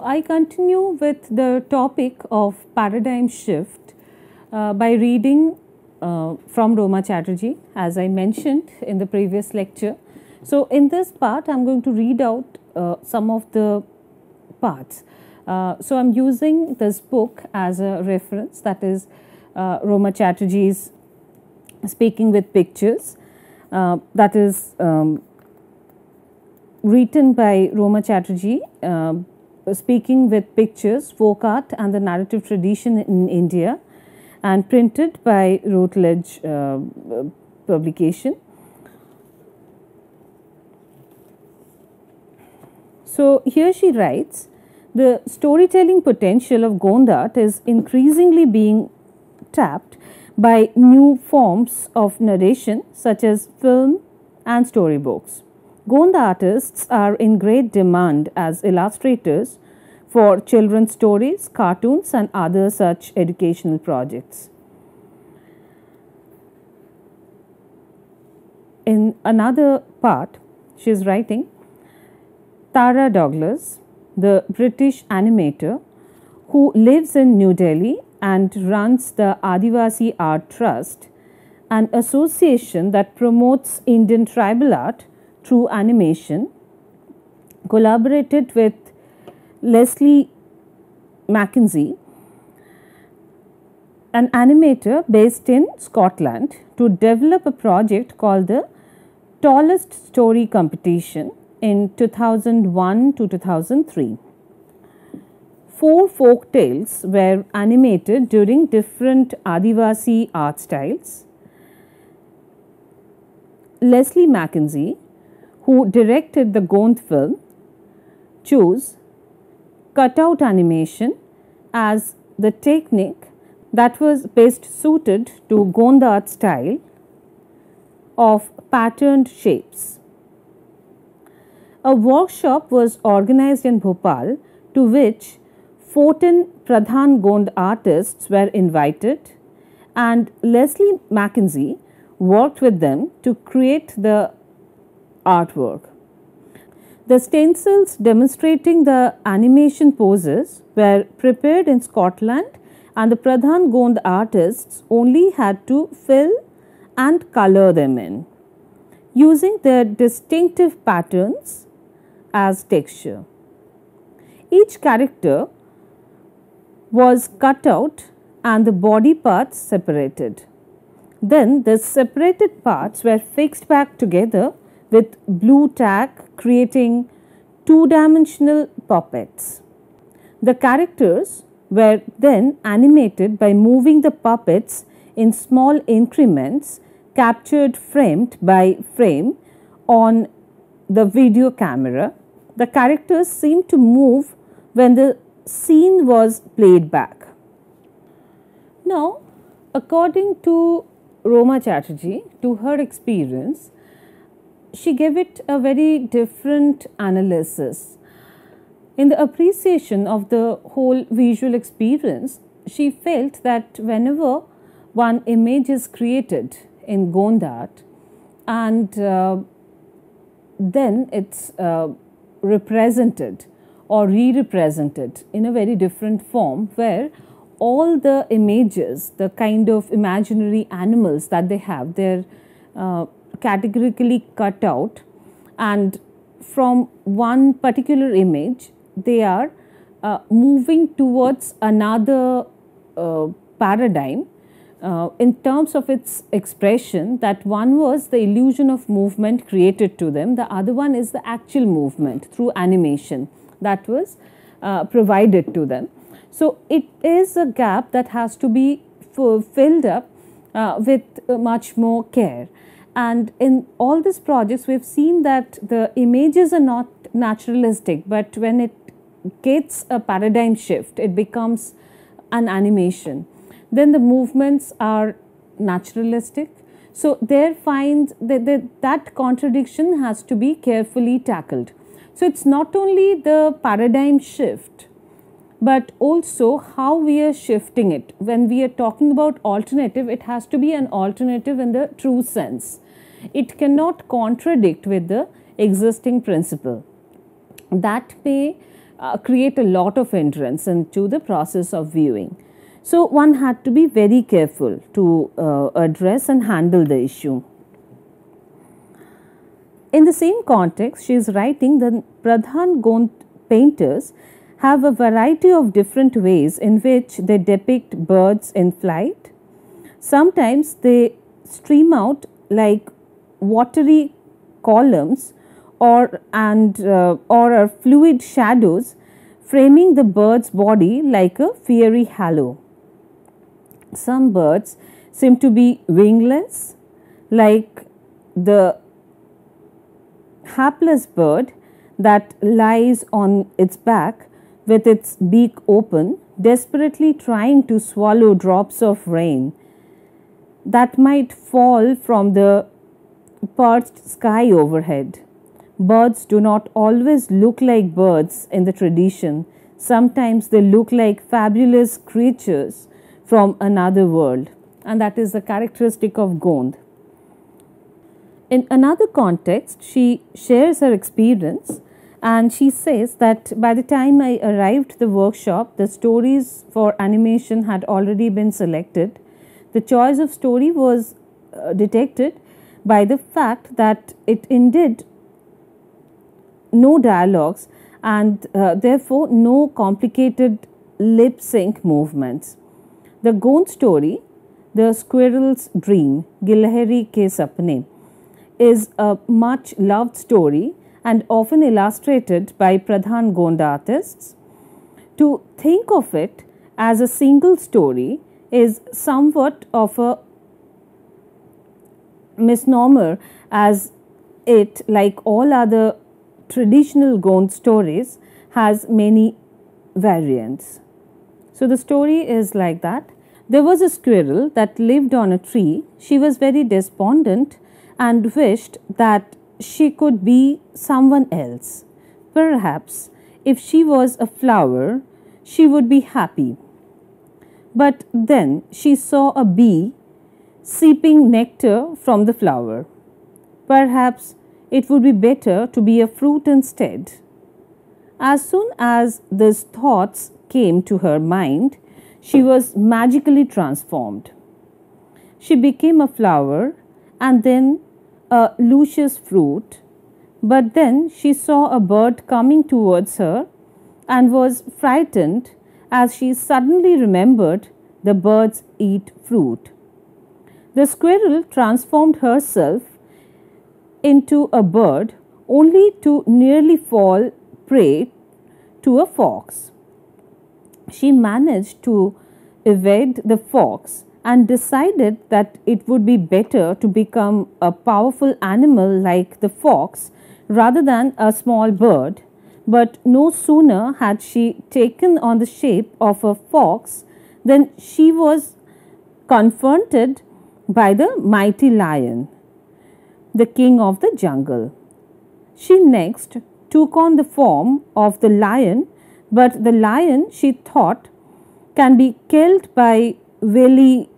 I continue with the topic of paradigm shift by reading from Roma Chatterjee, as I mentioned in the previous lecture. So, in this part, I am going to read out some of the parts. So, I am using this book as a reference, that is Roma Chatterjee's Speaking with Pictures, that is written by Roma Chatterjee, Speaking with Pictures, Folk Art and the Narrative Tradition in India, and printed by Routledge publication. So, here she writes, the storytelling potential of Gond art is increasingly being tapped by new forms of narration such as film and storybooks. Gond artists are in great demand as illustrators for children's stories, cartoons and other such educational projects. In another part, she is writing, Tara Douglas, the British animator who lives in New Delhi and runs the Adivasi Art Trust, an association that promotes Indian tribal art through animation, collaborated with Leslie Mackenzie, an animator based in Scotland, to develop a project called the Tallest Story Competition in 2001 to 2003. 4 folk tales were animated during different Adivasi art styles. Leslie Mackenzie, who directed the Gond film, chose cutout animation as the technique that was best suited to Gond art style of patterned shapes. A workshop was organized in Bhopal to which 14 Pradhan Gond artists were invited, and Leslie Mackenzie worked with them to create the artwork. The stencils demonstrating the animation poses were prepared in Scotland, and the Pradhan Gond artists only had to fill and color them in, using their distinctive patterns as texture. Each character was cut out and the body parts separated. Then the separated parts were fixed back together with blue tack, creating two-dimensional puppets. The characters were then animated by moving the puppets in small increments, captured frame by frame on the video camera. The characters seemed to move when the scene was played back. Now, according to Roma Chatterjee, to her experience, she gave it a very different analysis. In the appreciation of the whole visual experience, she felt that whenever one image is created in Gond art and then it's represented or re-represented in a very different form, where all the images, the kind of imaginary animals that they have, they're categorically cut out, and from one particular image they are moving towards another paradigm in terms of its expression. That one was the illusion of movement created to them, the other one is the actual movement through animation that was provided to them. So, it is a gap that has to be filled up with much more care. And in all these projects, we have seen that the images are not naturalistic, but when it gets a paradigm shift, it becomes an animation. Then the movements are naturalistic. So, there finds that contradiction has to be carefully tackled. So, it is not only the paradigm shift, but also how we are shifting it. When we are talking about alternative, it has to be an alternative in the true sense. It cannot contradict with the existing principle. That may create a lot of hindrance into the process of viewing. So one had to be very careful to address and handle the issue. In the same context, she is writing that Pradhan Gond painters have a variety of different ways in which they depict birds in flight. Sometimes they stream out like watery columns or are fluid shadows framing the bird's body like a fiery halo. Some birds seem to be wingless, like the hapless bird that lies on its back with its beak open, desperately trying to swallow drops of rain that might fall from the parched sky overhead. Birds do not always look like birds in the tradition. Sometimes they look like fabulous creatures from another world, and that is the characteristic of Gond. In another context, she shares her experience and she says that by the time I arrived at the workshop, the stories for animation had already been selected. The choice of story was detected by the fact that it indeed no dialogues and therefore no complicated lip sync movements. The Gond story, The Squirrel's Dream, Gilhari Ke Sapne, is a much loved story and often illustrated by Pradhan Gond artists. To think of it as a single story is somewhat of a misnomer, as it, like all other traditional Gond stories, has many variants. So the story is like that. There was a squirrel that lived on a tree. She was very despondent and wished that she could be someone else. Perhaps if she was a flower, she would be happy. But then she saw a bee seeping nectar from the flower. Perhaps it would be better to be a fruit instead. As soon as these thoughts came to her mind, she was magically transformed. She became a flower and then a luscious fruit, but then she saw a bird coming towards her and was frightened as she suddenly remembered the birds eat fruit. The squirrel transformed herself into a bird only to nearly fall prey to a fox. She managed to evade the fox and decided that it would be better to become a powerful animal like the fox rather than a small bird. But no sooner had she taken on the shape of a fox than she was confronted by the mighty lion, the king of the jungle. She next took on the form of the lion, but the lion, she thought, can be killed by wily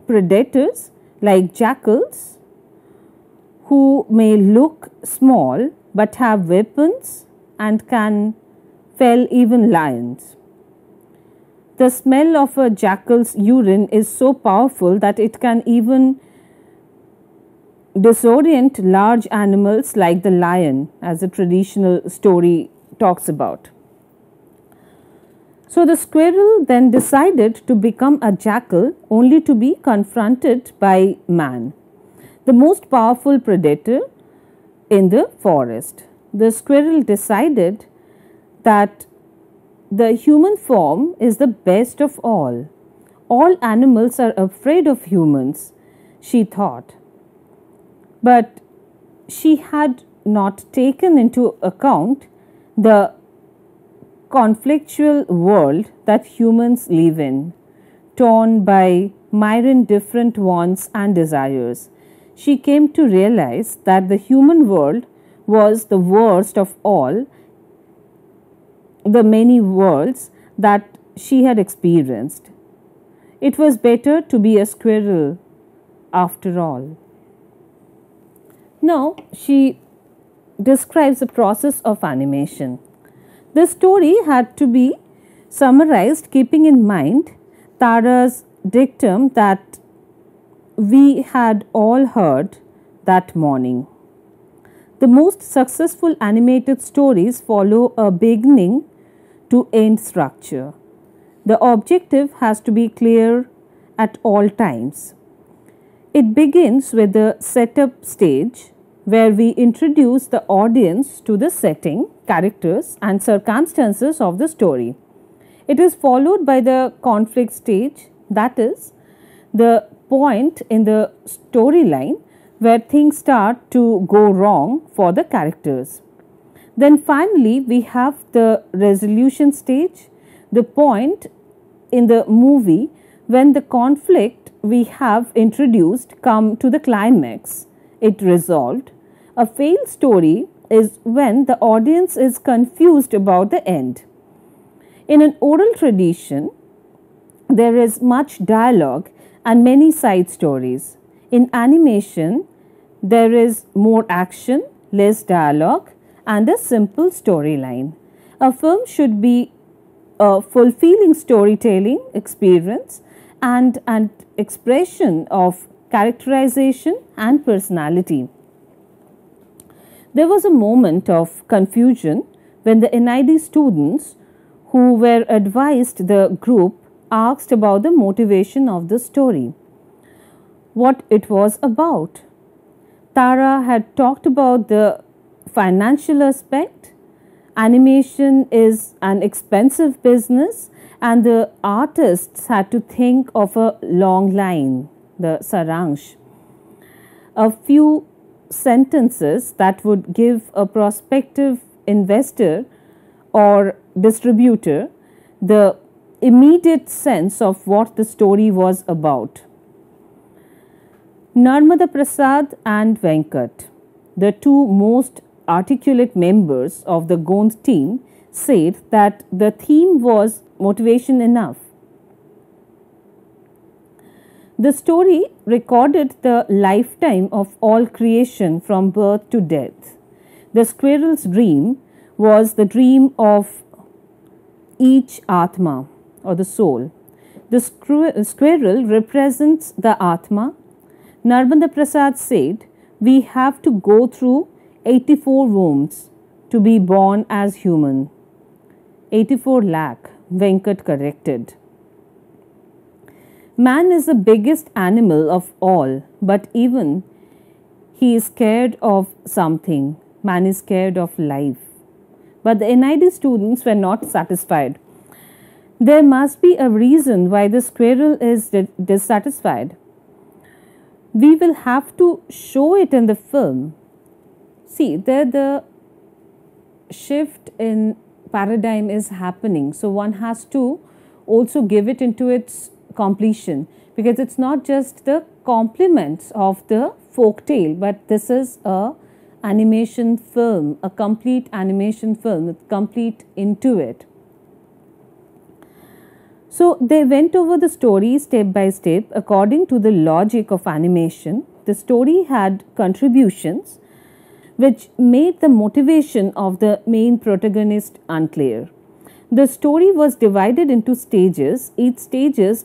predators like jackals, who may look small but have weapons and can fell even lions. The smell of a jackal's urine is so powerful that it can even disorient large animals like the lion, as the traditional story talks about. So the squirrel then decided to become a jackal only to be confronted by man, the most powerful predator in the forest. The squirrel decided that the human form is the best of all. All animals are afraid of humans, she thought. But she had not taken into account the conflictual world that humans live in, torn by myriad different wants and desires. She came to realize that the human world was the worst of all the many worlds that she had experienced. It was better to be a squirrel after all. Now she describes the process of animation. The story had to be summarized keeping in mind Tara's dictum that we had all heard that morning. The most successful animated stories follow a beginning to end structure. The objective has to be clear at all times. It begins with the setup stage where we introduce the audience to the setting, characters and circumstances of the story. It is followed by the conflict stage, that is, the point in the storyline where things start to go wrong for the characters. Then finally, we have the resolution stage, the point in the movie when the conflict we have introduced come to the climax, it resolved. A failed story is when the audience is confused about the end. In an oral tradition, there is much dialogue and many side stories. In animation, there is more action, less dialogue, and a simple storyline. A film should be a fulfilling storytelling experience and an expression of characterization and personality. There was a moment of confusion when the NID students who were advised the group asked about the motivation of the story, what it was about. Tara had talked about the financial aspect. Animation is an expensive business and the artists had to think of a long line, the saransh. A few sentences that would give a prospective investor or distributor the immediate sense of what the story was about. Narmada Prasad and Venkat, the two most articulate members of the Gond team, said that the theme was motivation enough. The story recorded the lifetime of all creation from birth to death. The squirrel's dream was the dream of each Atma or the soul. The squirrel represents the Atma. Narmada Prasad said, we have to go through 84 wombs to be born as human. 84 lakh, Venkat corrected. Man is the biggest animal of all, but even he is scared of something. Man is scared of life. But the NID students were not satisfied. There must be a reason why the squirrel is dissatisfied. We will have to show it in the film. See, there the shift in paradigm is happening. So one has to also give it into its completion, because it's not just the complements of the folk tale, but this is a animation film, a complete animation film with complete into it. So they went over the story step by step according to the logic of animation. The story had contributions which made the motivation of the main protagonist unclear. The story was divided into stages, each stage is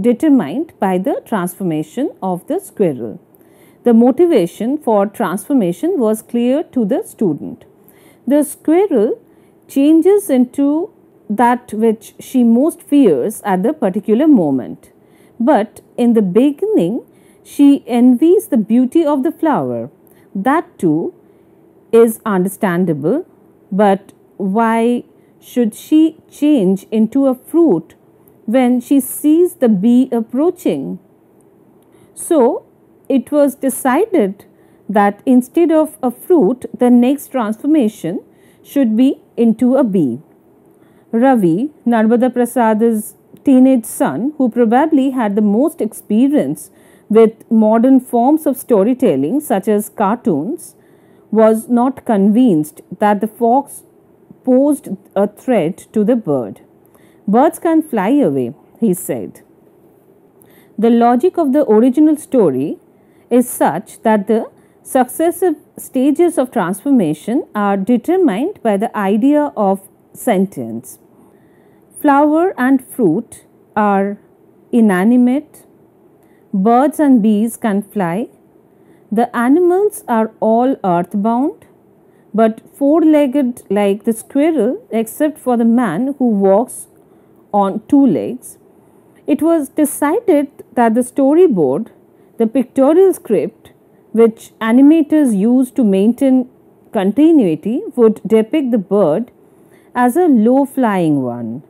determined by the transformation of the squirrel. The motivation for transformation was clear to the student. The squirrel changes into that which she most fears at the particular moment. But in the beginning, she envies the beauty of the flower. That too is understandable, but why should she change into a fruit when she sees the bee approaching? So, it was decided that instead of a fruit, the next transformation should be into a bee. Ravi, Narmada Prasad's teenage son, who probably had the most experience with modern forms of storytelling such as cartoons, was not convinced that the fox posed a threat to the bird. Birds can fly away, he said. The logic of the original story is such that the successive stages of transformation are determined by the idea of sentience. Flower and fruit are inanimate, birds and bees can fly, the animals are all earthbound, but four-legged like the squirrel, except for the man who walks on two legs. It was decided that the storyboard, the pictorial script, which animators use to maintain continuity, would depict the bird as a low-flying one.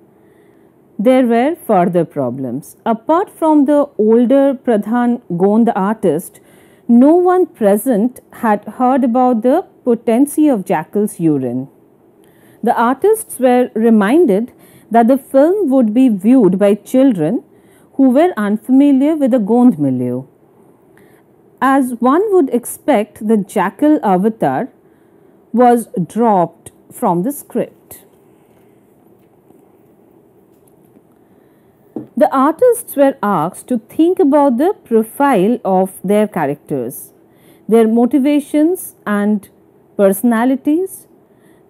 There were further problems. Apart from the older Pradhan Gond artist, no one present had heard about the potency of jackal's urine. The artists were reminded that the film would be viewed by children who were unfamiliar with the Gond milieu. As one would expect, the jackal avatar was dropped from the script. The artists were asked to think about the profile of their characters, their motivations and personalities,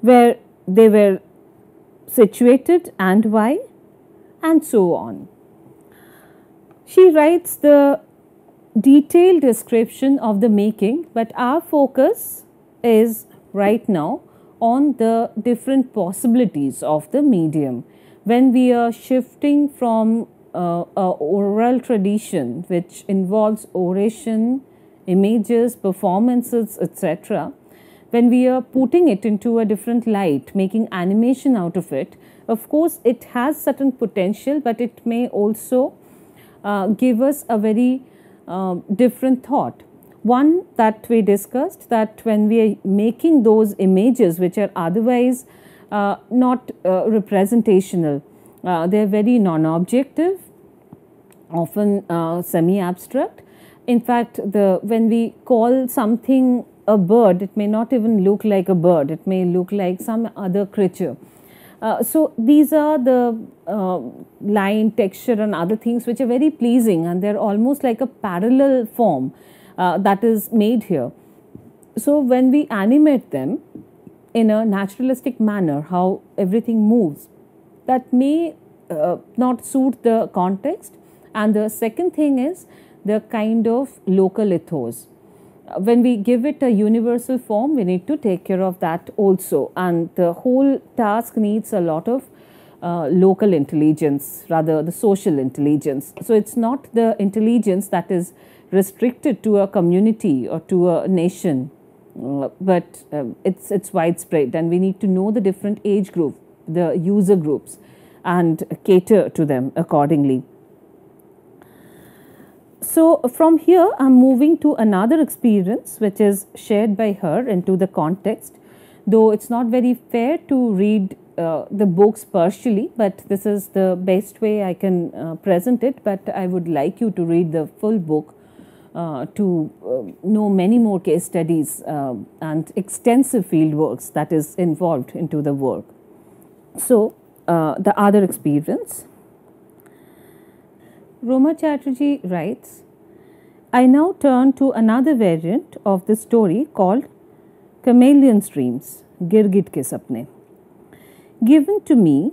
where they were situated and why, and so on. She writes the detailed description of the making, but our focus is right now on the different possibilities of the medium. When we are shifting from a oral tradition which involves oration, images, performances, etc., when we are putting it into a different light, making animation out of it, of course it has certain potential, but it may also give us a very different thought. One that we discussed, that when we are making those images which are otherwise not representational, they are very non-objective, often semi-abstract. In fact, when we call something a bird, it may not even look like a bird, it may look like some other creature. So these are the line, texture and other things which are very pleasing, and they are almost like a parallel form that is made here. So when we animate them in a naturalistic manner, how everything moves, that may not suit the context. And the second thing is the kind of local ethos. When we give it a universal form, we need to take care of that also, and the whole task needs a lot of local intelligence, rather the social intelligence. So it's not the intelligence that is restricted to a community or to a nation, but it's widespread, and we need to know the different age group, the user groups, and cater to them accordingly. So from here I am moving to another experience which is shared by her into the context, though it's not very fair to read the books partially, but this is the best way I can present it. But I would like you to read the full book to know many more case studies and extensive field works that is involved into the work. So the other experience. Roma Chatterjee writes, I now turn to another variant of the story called Chameleon's Dreams, Girgit Ke Sapne, given to me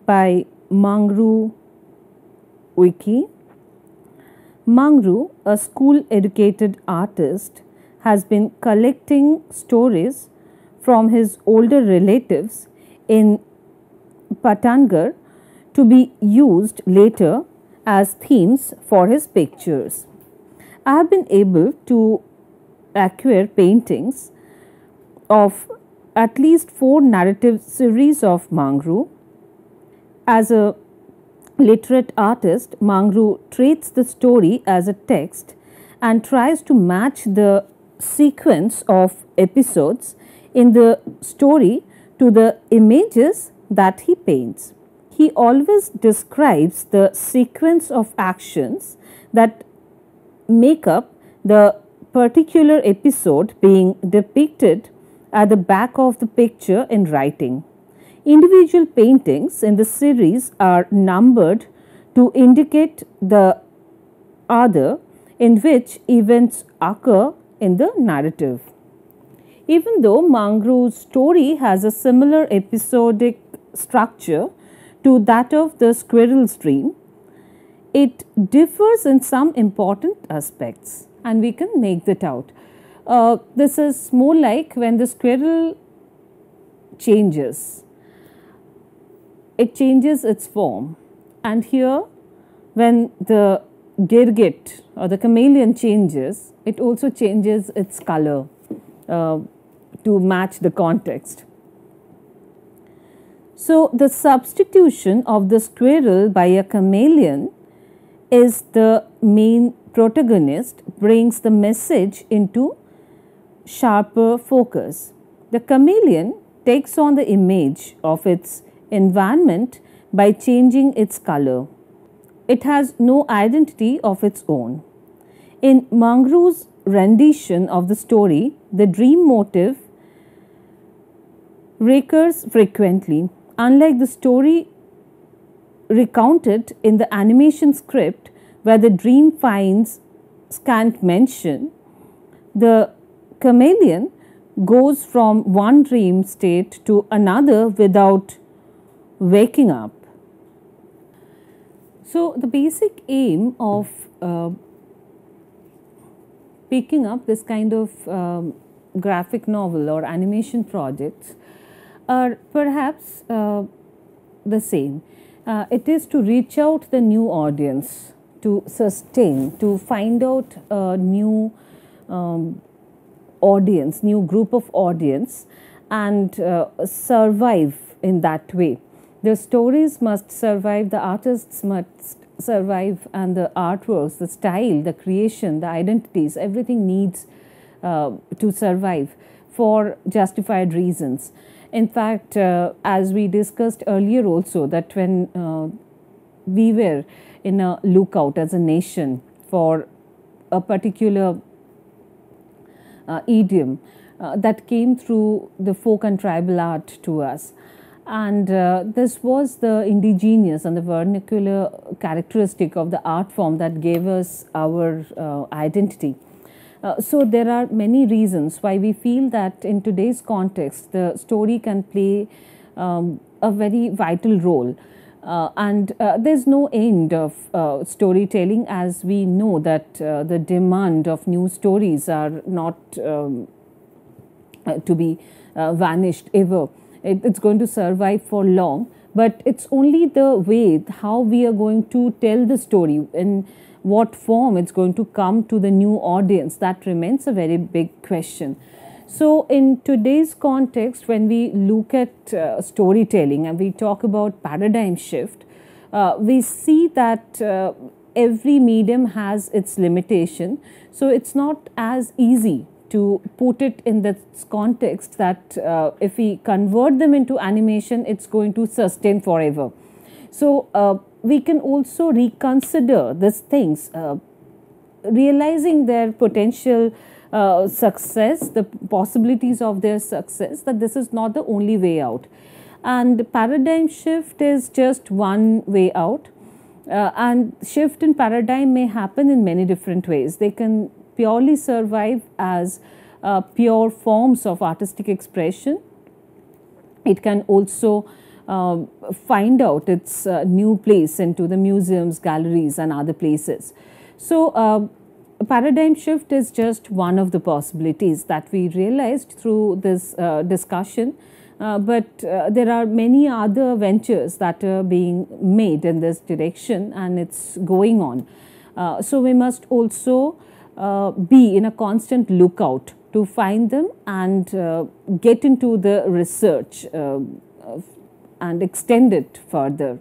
by Mangru Wiki. Mangru, a school-educated artist, has been collecting stories from his older relatives in Patangarh to be used later as themes for his pictures. I have been able to acquire paintings of at least 4 narrative series of Mangru. As a literate artist, Mangru treats the story as a text and tries to match the sequence of episodes in the story to the images that he paints. He always describes the sequence of actions that make up the particular episode being depicted at the back of the picture in writing. Individual paintings in the series are numbered to indicate the order in which events occur in the narrative. Even though Mangaru's story has a similar episodic structure to that of the squirrel's dream, it differs in some important aspects, and we can make that out. This is more like when the squirrel changes, it changes its form, and here when the girgit or the chameleon changes, it also changes its color to match the context. So, the substitution of the squirrel by a chameleon is the main protagonist, brings the message into sharper focus. The chameleon takes on the image of its environment by changing its color. It has no identity of its own. In Mangaru's rendition of the story, the dream motive recurs frequently. Unlike the story recounted in the animation script, where the dream finds scant mention, the chameleon goes from one dream state to another without waking up. So, the basic aim of picking up this kind of graphic novel or animation projects are perhaps the same. It is to reach out the new audience, to sustain, to find out a new audience, new group of audience, and survive in that way. The stories must survive, the artists must survive, and the artworks, the style, the creation, the identities, everything needs to survive for justified reasons. In fact, as we discussed earlier also, that when we were in a lookout as a nation for a particular idiom that came through the folk and tribal art to us, and this was the indigenous and the vernacular characteristic of the art form that gave us our identity. So there are many reasons why we feel that in today's context the story can play a very vital role, and there's no end of storytelling, as we know that the demand of new stories are not to be vanished ever. It's going to survive for long, but it's only the way how we are going to tell the story, in what form it's going to come to the new audience, that remains a very big question. So in today's context, when we look at storytelling and we talk about paradigm shift, we see that every medium has its limitation. So it's not as easy to put it in this context that if we convert them into animation, it's going to sustain forever. So we can also reconsider these things, realizing their potential success, the possibilities of their success, that this is not the only way out. And paradigm shift is just one way out. And shift in paradigm may happen in many different ways. They can purely survive as pure forms of artistic expression. It can also find out its new place into the museums, galleries, and other places. So paradigm shift is just one of the possibilities that we realized through this discussion, but there are many other ventures that are being made in this direction, and it's going on. So we must also be in a constant lookout to find them and get into the research and extend it further.